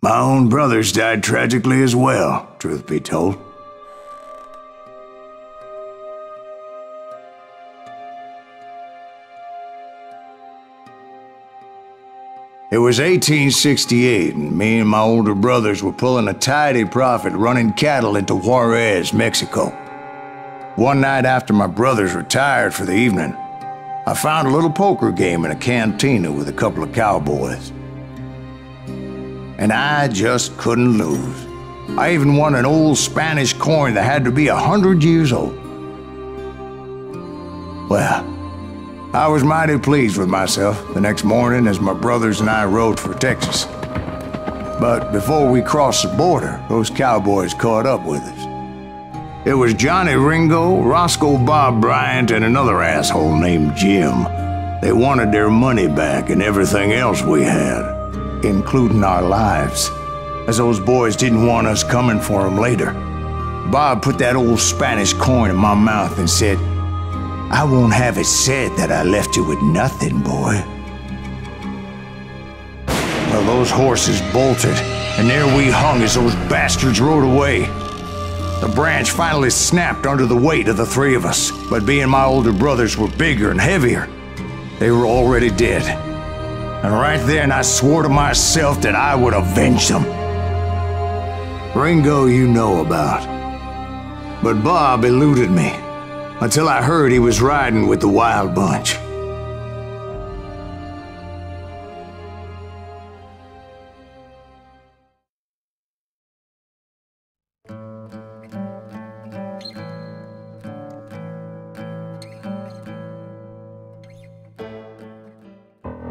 My own brothers died tragically as well, truth be told. It was 1868, and me and my older brothers were pulling a tidy profit running cattle into Juarez, Mexico. One night after my brothers retired for the evening, I found a little poker game in a cantina with a couple of cowboys. And I just couldn't lose. I even won an old Spanish coin that had to be 100 years old. Well, I was mighty pleased with myself the next morning as my brothers and I rode for Texas. But before we crossed the border, those cowboys caught up with us. It was Johnny Ringo, Roscoe Bob Bryant, and another asshole named Jim. They wanted their money back and everything else we had, including our lives, as those boys didn't want us coming for them later. Bob put that old Spanish coin in my mouth and said, "I won't have it said that I left you with nothing, boy." Well, those horses bolted, and there we hung as those bastards rode away. The branch finally snapped under the weight of the three of us, but being my older brothers were bigger and heavier, they were already dead. And right then I swore to myself that I would avenge them. Ringo you know about. But Bob eluded me, until I heard he was riding with the Wild Bunch.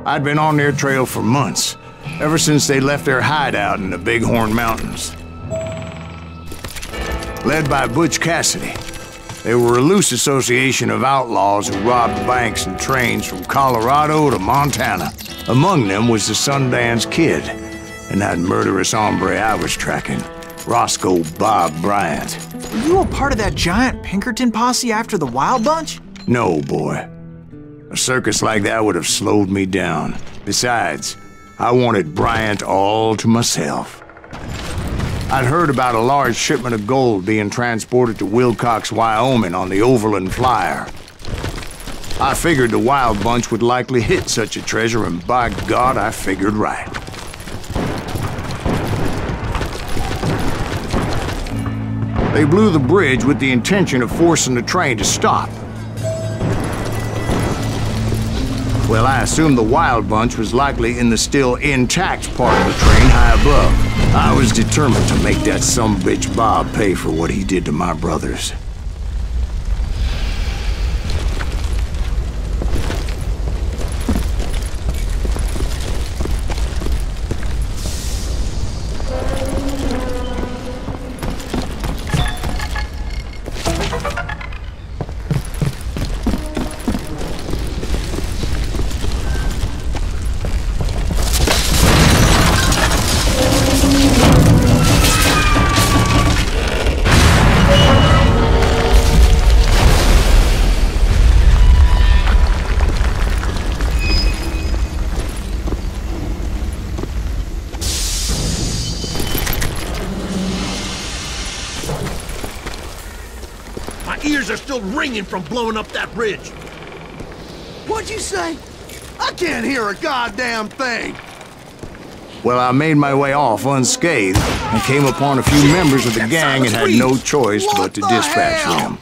I'd been on their trail for months, ever since they left their hideout in the Bighorn Mountains. Led by Butch Cassidy, they were a loose association of outlaws who robbed banks and trains from Colorado to Montana. Among them was the Sundance Kid, and that murderous hombre I was tracking, Roscoe Bob Bryant. Were you a part of that giant Pinkerton posse after the Wild Bunch? No, boy. A circus like that would have slowed me down. Besides, I wanted Bryant all to myself. I'd heard about a large shipment of gold being transported to Wilcox, Wyoming on the Overland Flyer. I figured the Wild Bunch would likely hit such a treasure, and by God, I figured right. They blew the bridge with the intention of forcing the train to stop. Well, I assumed the Wild Bunch was likely in the still intact part of the train high above. I was determined to make that sumbitch Bob pay for what he did to my brothers. Ears are still ringing from blowing up that bridge. What'd you say? I can't hear a goddamn thing. Well, I made my way off unscathed and came upon a few members of the gang and had no choice but to dispatch them.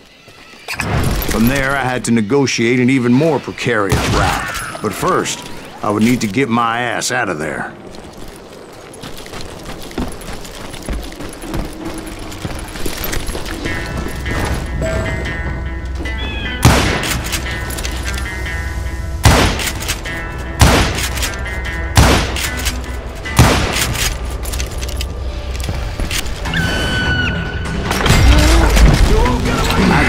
From there, I had to negotiate an even more precarious route. But first, I would need to get my ass out of there.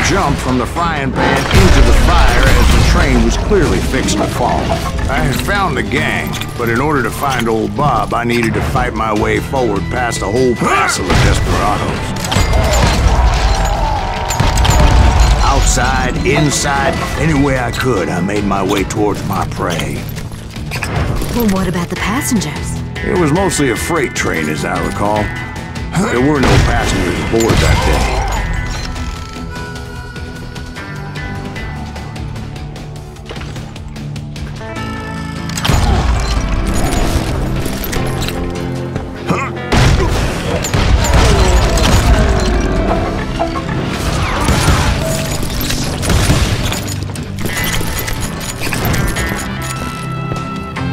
Jumped from the frying pan into the fire as the train was clearly fixing to fall. I had found the gang, but in order to find old Bob, I needed to fight my way forward past a whole passel of desperados. Outside, inside, any way I could, I made my way towards my prey. Well, what about the passengers? It was mostly a freight train, as I recall. There were no passengers aboard that day.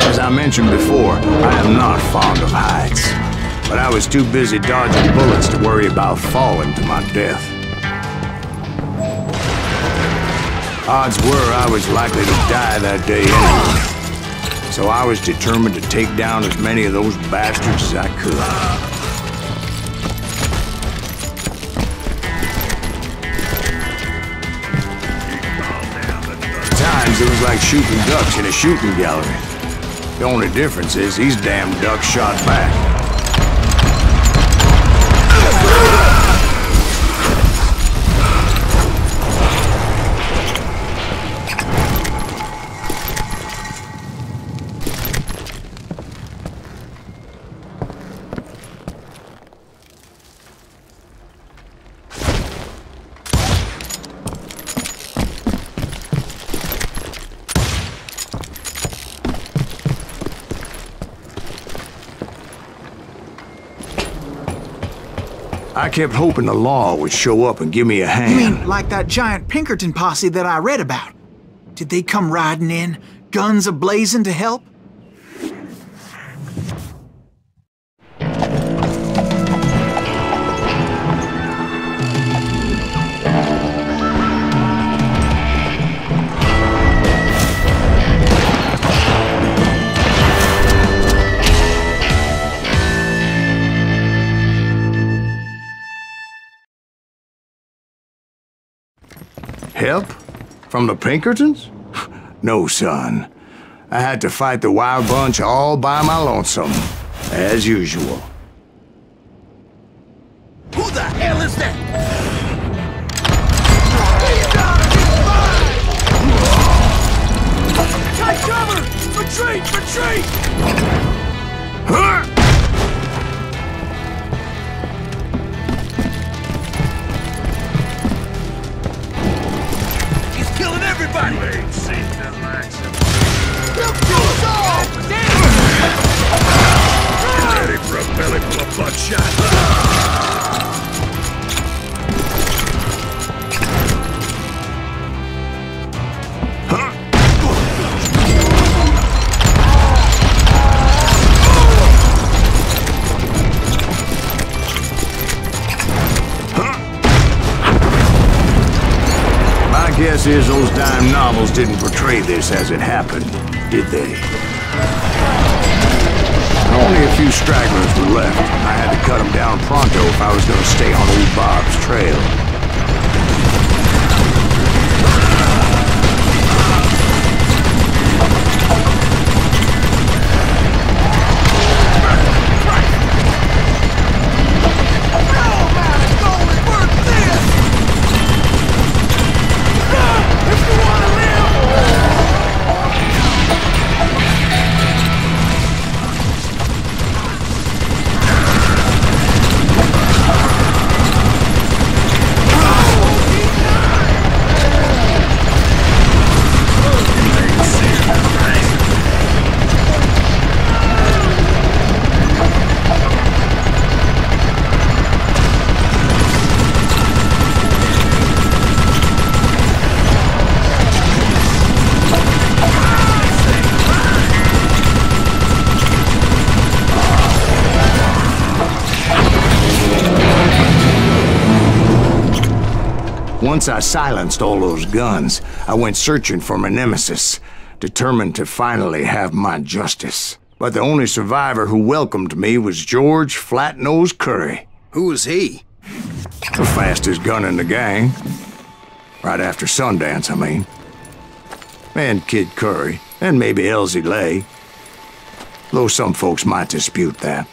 As I mentioned before, I am not fond of heights, but I was too busy dodging bullets to worry about falling to my death. Odds were I was likely to die that day anyway, so I was determined to take down as many of those bastards as I could. At times it was like shooting ducks in a shooting gallery. The only difference is these damn ducks shot back. I kept hoping the law would show up and give me a hand. You mean like that giant Pinkerton posse that I read about? Did they come riding in, guns a-blazing to help? Help? From the Pinkertons? No, son. I had to fight the Wild Bunch all by my lonesome, as usual. Who the hell is that? Take cover! Retreat! Retreat! Huh? Killing everybody! Ain't seen the likes of ready for a belly full of buckshot. Guess is those dime novels didn't portray this as it happened, did they? Only a few stragglers were left. I had to cut them down pronto if I was going to stay on old Bob's trail. Once I silenced all those guns, I went searching for my nemesis, determined to finally have my justice. But the only survivor who welcomed me was George Flat-Nose Curry. Who was he? The fastest gun in the gang. Right after Sundance, I mean. And Kid Curry, and maybe Elsie Lay. Though some folks might dispute that.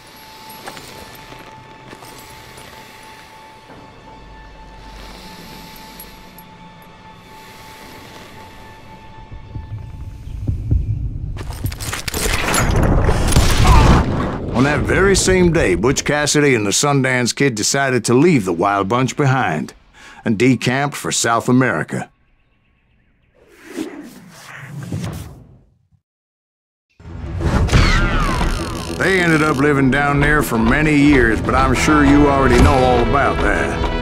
On that very same day, Butch Cassidy and the Sundance Kid decided to leave the Wild Bunch behind and decamped for South America. They ended up living down there for many years, but I'm sure you already know all about that.